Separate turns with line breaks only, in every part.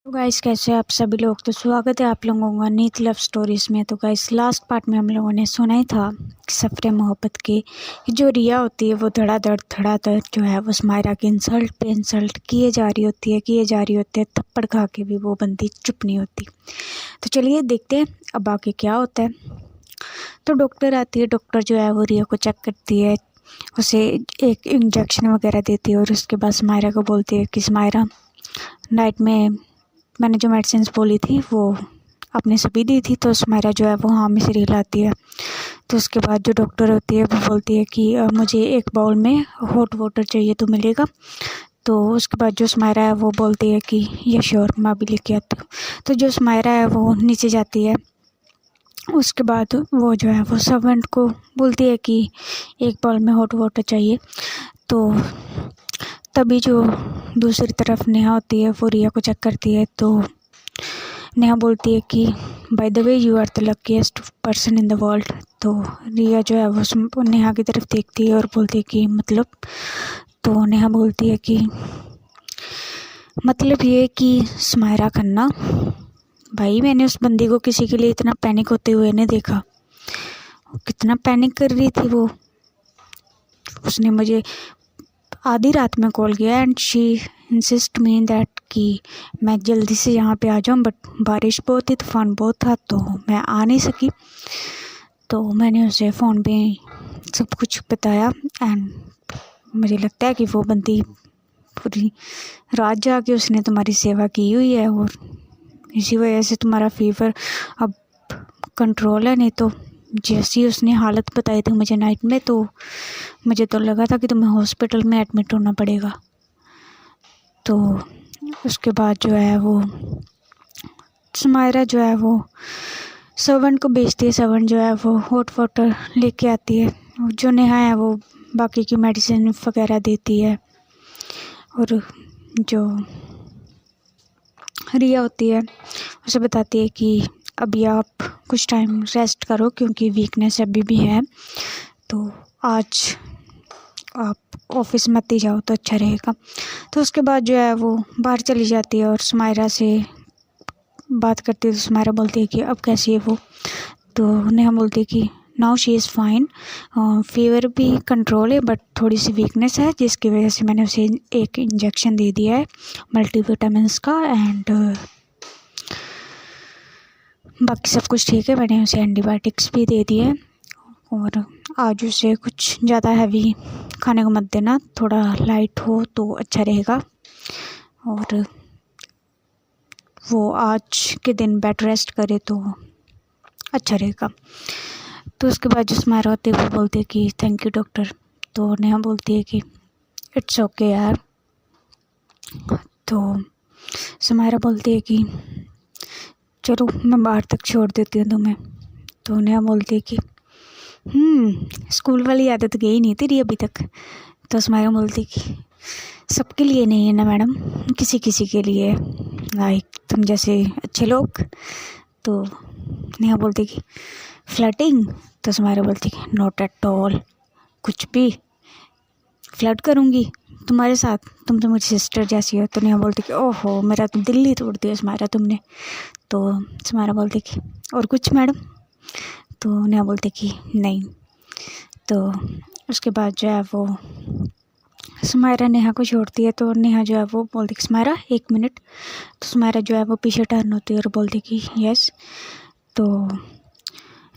तो गाइस कैसे हैं आप सभी लोग। तो स्वागत है आप लोगों का नीत लव स्टोरीज़ में। तो गाइस लास्ट पार्ट में हम लोगों ने सुना ही था सफ़रे मोहब्बत की कि जो रिया होती है वो धड़ाधड़ जो है वो समायरा की इंसल्ट पे इंसल्ट किए जा रही होती है थप्पड़ खा के भी वो बंदी चुप नहीं होती। तो चलिए देखते हैं अब आगे क्या होता है। तो डॉक्टर आती है, डॉक्टर जो है वो रिया को चेक करती है, उसे एक इंजेक्शन वगैरह देती है और उसके बाद समायरा को बोलती है कि समायरा नाइट में मैंने जो मेडिसिन बोली थी वो आपने सभी दी थी। तो समायरा जो है वो हाँ में सिर हिलाती है। तो उसके बाद जो डॉक्टर होती है वो बोलती है कि मुझे एक बाउल में हॉट वाटर चाहिए तो मिलेगा। तो उसके बाद जो समायरा है वो बोलती है कि ये श्योर मैं अभी लेके आती हूँ। तो जो समायरा है वो नीचे जाती है। उसके बाद वो जो है वो सर्वेंट को बोलती है कि एक बाउल में हॉट वाटर चाहिए। तो तभी जो दूसरी तरफ नेहा होती है वो रिया को चेक करती है। तो नेहा बोलती है कि by the way you are the luckiest person in the world. तो रिया जो है वो नेहा की तरफ देखती है और बोलती है कि मतलब। तो नेहा बोलती है कि मतलब ये कि समायरा खन्ना, भाई मैंने उस बंदी को किसी के लिए इतना पैनिक होते हुए नहीं देखा। कितना पैनिक कर रही थी वो। उसने मुझे आधी रात में कॉल किया and she insist me that कि मैं जल्दी से यहाँ पे आ जाऊँ, बट बारिश बहुत थी, तूफान बहुत था तो मैं आ नहीं सकी। तो मैंने उसे फ़ोन पे सब कुछ बताया एंड मुझे लगता है कि वो बंदी पूरी रात जाके उसने तुम्हारी सेवा की हुई है और इसी वजह से तुम्हारा फीवर अब कंट्रोल है। नहीं तो जैसी उसने हालत बताई थी मुझे नाइट में, तो मुझे तो लगा था कि तुम्हें हॉस्पिटल में एडमिट होना पड़ेगा। तो उसके बाद जो है वो समायरा जो है वो सर्वेंट को भेजती है। सर्वेंट जो है वो हॉट वाटर लेके आती है और जो नेहा है वो बाकी की मेडिसिन वगैरह देती है। और जो रिया होती है उसे बताती है कि अभी आप कुछ टाइम रेस्ट करो क्योंकि वीकनेस अभी भी है, तो आज आप ऑफिस मत ही जाओ तो अच्छा रहेगा। तो उसके बाद जो है वो बाहर चली जाती है और समायरा से बात करती है। तो समायरा बोलती है कि अब कैसी है वो। तो नेहा बोलती है कि now she is fine, fever भी कंट्रोल है बट थोड़ी सी वीकनेस है जिसकी वजह से मैंने उसे एक इंजेक्शन दे दिया है मल्टीविटामिन्स का एंड बाकी सब कुछ ठीक है। मैंने उसे एंटीबायोटिक्स भी दे दिए और आज उसे कुछ ज़्यादा हैवी खाने को मत देना, थोड़ा लाइट हो तो अच्छा रहेगा और वो आज के दिन बेड रेस्ट करे तो अच्छा रहेगा। तो उसके बाद जो समायरा होती है वो बोलती है कि थैंक यू डॉक्टर। तो नेहा बोलती है कि इट्स ओके यार। तो समायरा बोलती है कि चलो मैं बाहर तक छोड़ देती हूँ तुम्हें। तो नेहा बोलती है कि स्कूल वाली आदत गई नहीं तेरी अभी तक। तो समायरा बोलती है कि सबके लिए नहीं है ना मैडम, किसी किसी के लिए, लाइक तुम जैसे अच्छे लोग। तो नेहा बोलती कि फ्लर्टिंग। तो समायरा बोलती कि नॉट एट ऑल, कुछ भी फ्लर्ट करूँगी तुम्हारे साथ, तुम तो मेरी सिस्टर जैसी हो। तो नेहा बोलती कि ओहो मेरा तो दिल ही तोड़ दिया समायरा तुमने। तो समायरा बोलती कि और कुछ मैडम। तो नेहा बोलती कि नहीं। तो उसके बाद जो है वो समायरा नेहा को छोड़ती है। तो नेहा जो है वो बोलती कि समायरा एक मिनट। तो समायरा जो है वो पीछे टर्न होती है और बोलती कि यस। तो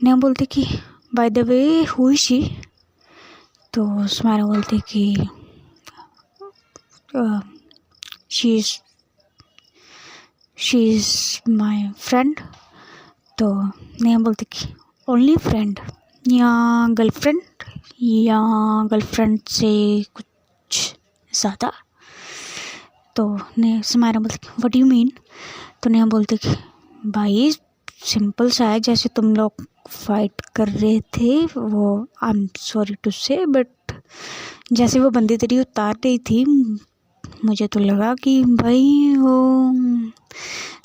नेहा बोलती कि by the way who is she. तो समायरा बोलती कि शी इज़ माई फ्रेंड। तो नेहा बोलती कि ओनली फ्रेंड या गर्लफ्रेंड, या गर्लफ्रेंड से कुछ ज़्यादा। तो ने समायरा बोलती व्हाट यू मीन। तो नेहा बोलती कि भाई सिंपल सा है, जैसे तुम लोग फाइट कर रहे थे वो आई एम सॉरी टू से बट जैसे वो बंदी तेरी उतार रही थी मुझे तो लगा कि भाई वो।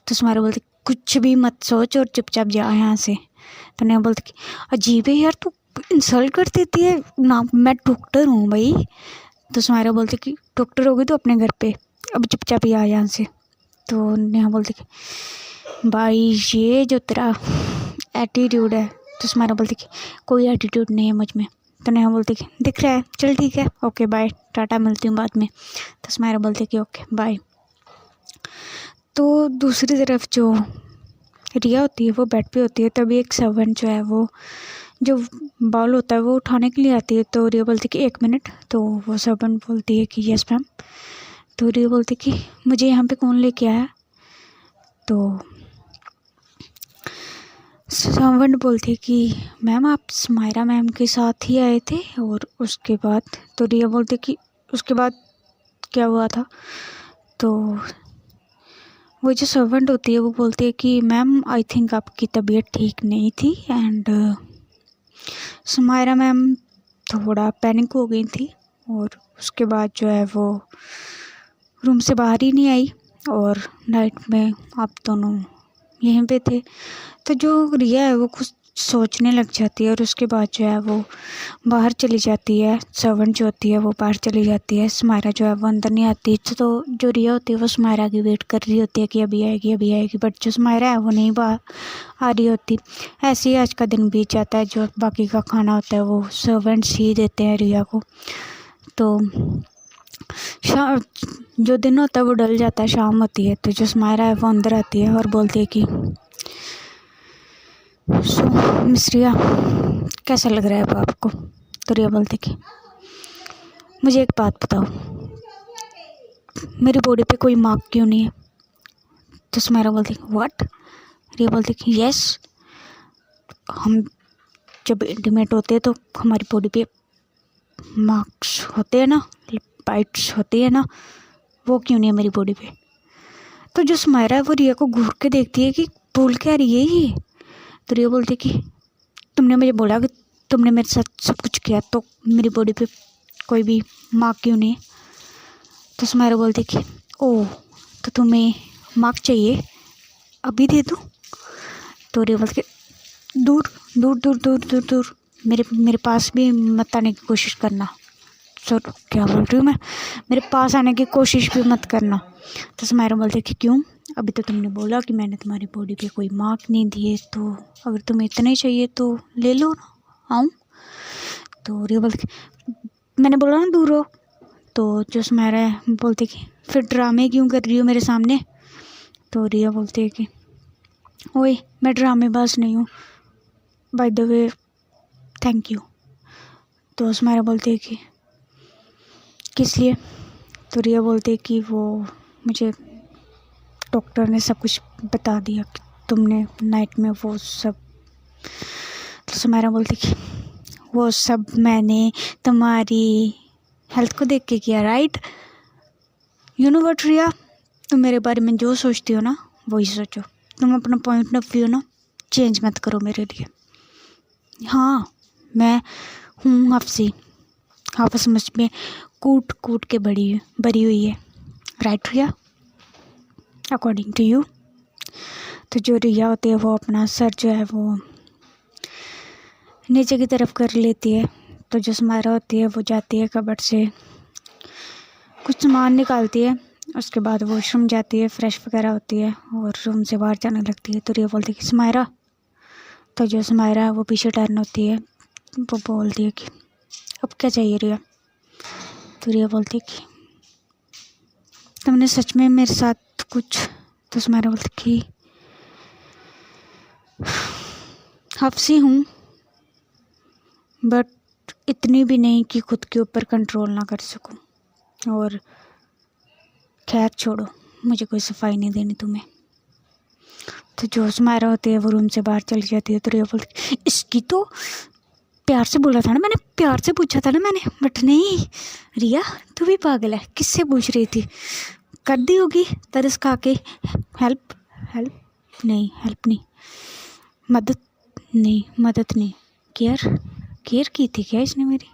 तो समायरा बोलती कुछ भी मत सोच और चुपचाप जा यहाँ से। तो नेहा बोलती कि अजीब है यार, तू इंसल्ट कर देती है ना, मैं डॉक्टर हूँ भाई। तो समायरा बोलती कि डॉक्टर होगी तो अपने घर पे, अब चुपचाप ही आ यहाँ से। तो नेहा बोलती कि भाई ये जो तेरा एटीट्यूड है। तो सुमायरा बोलती कि कोई एटीट्यूड नहीं है मुझ में। तो नेहा बोलती कि दिख रहा है, चल ठीक है, ओके बाय, टाटा, मिलती हूँ बाद में। तो सुमायरा बोलती कि ओके बाय। तो दूसरी तरफ जो रिया होती है वो बेड पे होती है। तभी एक सर्वेंट जो है वो जो बाउल होता है वो उठाने के लिए आती है। तो रिया बोलती कि 1 मिनट। तो वो सर्वेंट बोलती है कि यस मैम। तो रिया बोलती कि मुझे यहाँ पे कौन लेके आया। तो सर्वेंट बोलती है कि मैम आप सुमायरा मैम के साथ ही आए थे। और उसके बाद तो रिया बोलती कि उसके बाद क्या हुआ था। तो वो जो सर्वेंट होती है वो बोलती है कि मैम आई थिंक आपकी तबीयत ठीक नहीं थी एंड सुमायरा मैम थोड़ा पैनिक हो गई थी। और उसके बाद जो है वो रूम से बाहर ही नहीं आई और नाइट में आप दोनों यहीं पे थे। तो जो रिया है वो कुछ सोचने लग जाती है और उसके बाद जो है वो बाहर चली जाती है। सर्वेंट जो होती है वो बाहर चली जाती है। सुमायरा जो है वो अंदर नहीं आती। तो जो रिया होती है वो सुमायरा की वेट कर रही होती है कि अभी आएगी अभी आएगी, बट जो सुमायरा है वो नहीं बाहर आ रही होती। ऐसे ही आज का दिन बीत जाता है। जो बाकी का खाना होता है वो सर्वेंट्स ही देते हैं रिया को। तो शाम जो दिन होता है वो ढल जाता है, शाम होती है। तो जो सुमायरा है वो अंदर आती है और बोलती है कि मिस रिया कैसा लग रहा है अब आपको। तो रिया बोलती कि मुझे एक बात बताओ, मेरी बॉडी पे कोई मार्क क्यों नहीं है। तो सुमायरा बोलती व्हाट। रिया बोलती कि यस, हम जब इंटीमेट होते हैं तो हमारी बॉडी पे मार्क्स होते हैं ना, बाइट्स होती है ना, वो क्यों नहीं है मेरी बॉडी पे। तो जो सुमायरा है वो रिया को घूर के देखती है कि बोल क्या रही है ये। तो रिया बोलती है कि तुमने मुझे बोला कि तुमने मेरे साथ सब कुछ किया, तो मेरी बॉडी पे कोई भी मार्क क्यों नहीं है। तो सुमायरा बोलती है कि ओह, तो तुम्हें मार्क चाहिए, अभी दे दूँ। तो रिया बोलती है दूर दूर दूर दूर दूर दूर, मेरे पास भी मत आने की कोशिश करना। सर क्या बोल रही हूँ मैं, मेरे पास आने की कोशिश भी मत करना। तो सुमायरा बोलती है कि क्यों, अभी तो तुमने बोला कि मैंने तुम्हारी बॉडी पे कोई मार्क नहीं दिए, तो अगर तुम्हें इतने चाहिए तो ले लो ना, आऊँ। तो रिया बोलती मैंने बोला ना दूर हो। तो जो सुमायरा है बोलती कि फिर ड्रामे क्यों कर रही हो मेरे सामने। तो रिया बोलती है कि ओए मैं ड्रामेबाज नहीं हूँ, bye the way thank you. तो सुमायरा बोलती है कि किस लिए। तो रिया बोलती है कि वो मुझे डॉक्टर ने सब कुछ बता दिया कि तुमने नाइट में वो सब। तो सुमायरा बोलती कि वो सब मैंने तुम्हारी हेल्थ को देख के किया, राइट। यू नो व्हाट रिया, तुम मेरे बारे में जो सोचती हो ना वही सोचो, तुम अपना पॉइंट ऑफ व्यू ना चेंज मत करो मेरे लिए। हाँ मैं हूँ हफ्सी, आपस में कूट कूट के भरी हुई है, right Riya, according to you. तो जो रिया होती है वो अपना सर जो है वो नीचे की तरफ कर लेती है। तो जो सुमायरा होती है वो जाती है कबर्ड से कुछ सामान निकालती है, उसके बाद वॉशरूम जाती है, फ्रेश वगैरह होती है और रूम से बाहर जाने लगती है। तो रिया बोलती है कि सुमायरा। तो जो सुमायरा है वो पीछे टर्न होती है, वो बोलती है कि अब क्या चाहिए रिया। तो रिया बोलती है कि तुमने सच में मेरे साथ कुछ। तो सुमायरा बोलती कि हफ्सी हूँ, बट इतनी भी नहीं कि खुद के ऊपर कंट्रोल ना कर सकूँ। और खैर छोड़ो, मुझे कोई सफाई नहीं देनी तुम्हें। तो जो सुमायरा होती है वो रूम से बाहर चली जाती है। तो रिया बोलती इसकी तो प्यार से बोला था ना मैंने, प्यार से पूछा था ना मैंने, बट नहीं रिया तू भी पागल है, किससे पूछ रही थी, कर दी होगी तरस खा के। हेल्प हेल्प नहीं, मदद नहीं, केयर की थी क्या इसने मेरी।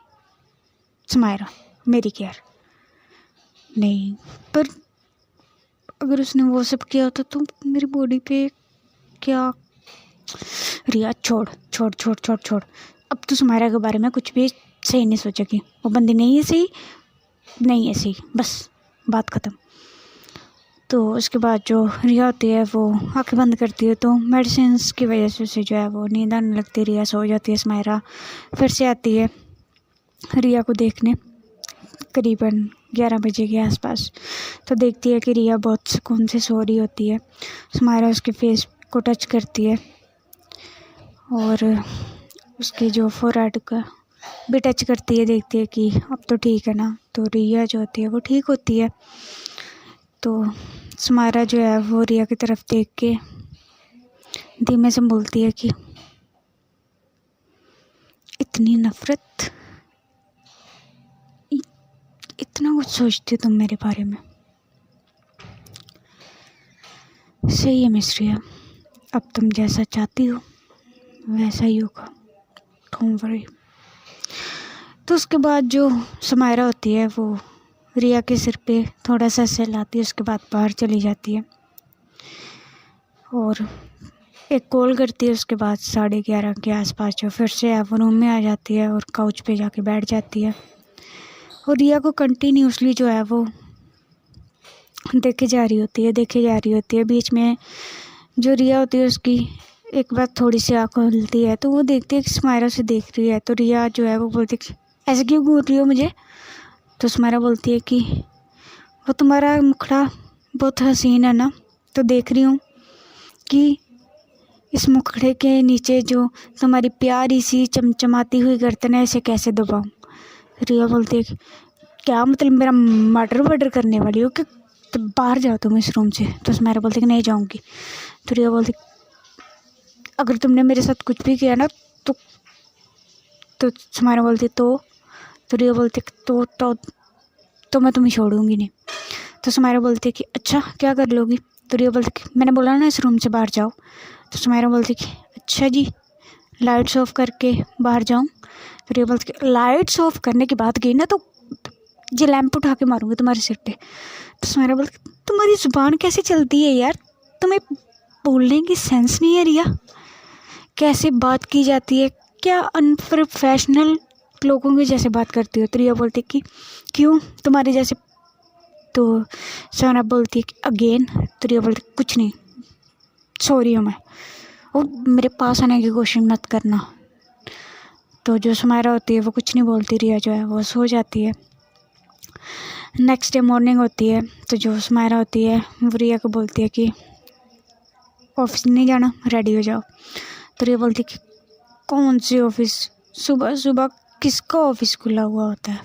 सुमायरा मेरी केयर नहीं, पर अगर उसने वो सब किया होता तो मेरी बॉडी पे क्या। रिया छोड़, अब तो सुमायरा के बारे में कुछ भी सही नहीं सोचेगी, वो बंदी नहीं है सही, बस बात ख़त्म। तो उसके बाद जो रिया होती है वो आँखें बंद करती है, तो मेडिसिन की वजह से उसे जो है वो नींद आने लगती है। रिया सो जाती है। समायरा फिर से आती है रिया को देखने करीबन 11 बजे के आसपास। तो देखती है कि रिया बहुत सुकून से सो रही होती है। समायरा उसके फेस को टच करती है और उसके जो फोरहेड का भी टच करती है। देखती है कि अब तो ठीक है ना। तो रिया जो होती है वो ठीक होती है। तो समायरा जो है वो रिया की तरफ देख के धीमे से बोलती है कि इतनी नफरत, इतना कुछ सोचती हो तुम मेरे बारे में। सही है मिस रिया, अब तुम जैसा चाहती हो वैसा ही होगा, डोंट वरी। तो उसके बाद जो समायरा होती है वो रिया के सिर पे थोड़ा सा सहलाती है। उसके बाद बाहर चली जाती है और एक कॉल करती है। उसके बाद 11:30 के आसपास जो फिर से वो रूम में आ जाती है और काउच पे जाके बैठ जाती है और रिया को कंटिन्यूसली जो है वो देखे जा रही होती है। बीच में जो रिया होती है उसकी एक बार थोड़ी सी आँख खुलती है, तो वो देखती है कि समायरा से देख रही है। तो रिया जो है वो बोलती है ऐसे क्यों घूर रही हो मुझे। तो समायरा बोलती है कि वो तुम्हारा मुखड़ा बहुत हसीन है ना, तो देख रही हूँ कि इस मुखड़े के नीचे जो तुम्हारी प्यारी सी चमचमाती हुई गर्दन है इसे कैसे दबाऊँ। रिया बोलती है कि क्या मतलब मेरा मर्डर करने वाली हो कि, तो बाहर जाओ तुम इस रूम से। तो समायरा बोलती है कि नहीं जाऊँगी। तो रिया बोलती अगर तुमने मेरे साथ कुछ भी किया ना तो समायरा बोलती तो रिया बोलती तो मैं तुम्हें छोड़ूंगी नहीं। तो समायरा बोलती है कि अच्छा क्या कर लोगी। तो रिया बोलती कि मैंने बोला ना इस रूम से बाहर जाओ। तो समायरा बोलती कि अच्छा जी, लाइट्स ऑफ करके बाहर जाऊँ। तो रिया बोलती कि लाइट्स ऑफ करने की बात गई ना तो ये लैंप उठा के मारूंगी तुम्हारे सिर पे। तो समायरा बोलती तुम्हारी ज़ुबान कैसे चलती है यार, तुम्हें बोलने की सेंस नहीं है रिया, कैसे बात की जाती है, क्या अनप्रोफेशनल लोगों की जैसे बात करती हो। तो रिया बोलती कि क्यों तुम्हारे जैसे। तो समायरा बोलती है कि अगेन। तो रिया बोलती कुछ नहीं, सॉरी हूँ मैं, और मेरे पास आने की कोशिश मत करना। तो जो समायरा होती है वो कुछ नहीं बोलती। रिया जो है वो सो जाती है। नेक्स्ट डे मॉर्निंग होती है। तो जो समायरा होती है वो रिया को बोलती है कि ऑफिस नहीं जाना, रेडी हो जाओ। तो रिया बोलती कि कौन सी ऑफिस, सुबह सुबह किसका ऑफिस खुला हुआ होता है।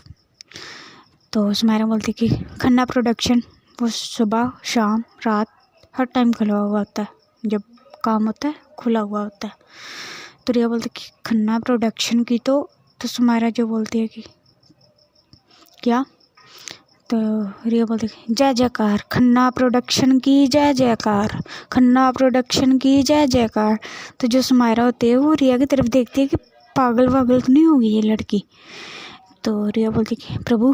तो समायरा बोलती कि खन्ना प्रोडक्शन, वो सुबह शाम रात हर टाइम खुला हुआ होता है, जब काम होता है खुला हुआ होता है। तो रिया बोलती कि खन्ना प्रोडक्शन की तो समायरा जो बोलती है कि क्या। तो रिया बोलती जय जयकार, खन्ना प्रोडक्शन की जय जयकार, खन्ना प्रोडक्शन की जय जयकार। तो जो समायरा होती है वो रिया की तरफ देखती है कि पागल वागल तो नहीं होगी ये लड़की। तो रिया बोलती कि प्रभु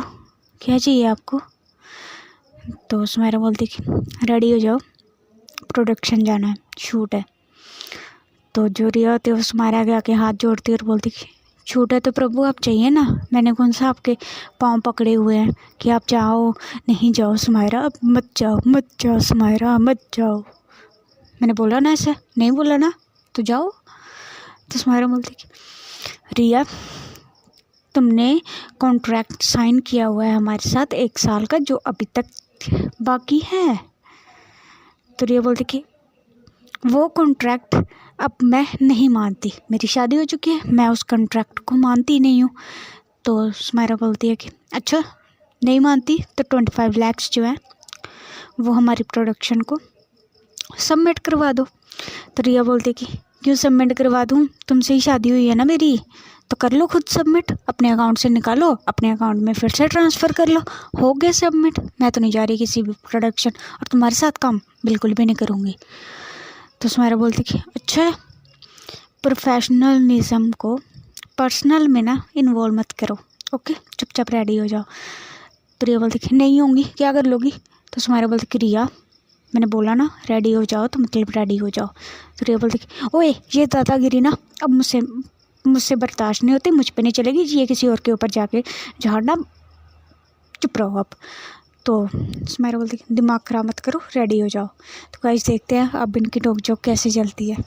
क्या चाहिए आपको। तो समायरा बोलती कि रेडी हो जाओ, प्रोडक्शन जाना है, शूट है। तो जो रिया होती है वो समायरा के आके हाथ जोड़ती है और बोलती कि छूट है तो प्रभु आप चाहिए ना, मैंने कौन सा आपके पाँव पकड़े हुए हैं कि आप जाओ। नहीं जाओ समायरा, अब मत जाओ समायरा, मत जाओ। मैंने बोला ना ऐसा, नहीं बोला ना, तो जाओ। तो समायरा बोलती कि रिया तुमने कॉन्ट्रैक्ट साइन किया हुआ है हमारे साथ 1 साल का, जो अभी तक बाकी है। तो रिया बोलती कि वो कॉन्ट्रैक्ट अब मैं नहीं मानती, मेरी शादी हो चुकी है, मैं उस कॉन्ट्रैक्ट को मानती नहीं हूँ। तो समायरा बोलती है कि अच्छा नहीं मानती तो 25 लाख जो है वो हमारी प्रोडक्शन को सबमिट करवा दो। तो रिया बोलती कि क्यों सबमिट करवा दूँ, तुमसे ही शादी हुई है ना मेरी, तो कर लो खुद सबमिट, अपने अकाउंट से निकालो, अपने अकाउंट में फिर से ट्रांसफ़र कर लो, हो गया सबमिट। मैं तो नहीं जा रही किसी भी प्रोडक्शन, और तुम्हारे साथ काम बिल्कुल भी नहीं करूँगी। तो समायरा बोलती कि अच्छा प्रोफेशनलिज्म को पर्सनल में ना इन्वॉल्व मत करो, ओके, चुपचाप रेडी हो जाओ। तो रिया बोलती कि नहीं होंगी, क्या कर लोगी। तो समायरा बोलती कि रिया मैंने बोला ना रेडी हो जाओ, तो मतलब रेडी हो जाओ। तो रिया बोलती कि ओए ये दादागिरी ना अब मुझसे बर्दाश्त नहीं होती, मुझ पे नहीं चलेगी, ये किसी और के ऊपर जाके झाड़ना, चुप रहो अब। तो सुमायरा बोलती दिमाग ख़राब मत करो, रेडी हो जाओ। तो गाइस देखते हैं अब इनकी नोक झोंक कैसे चलती है।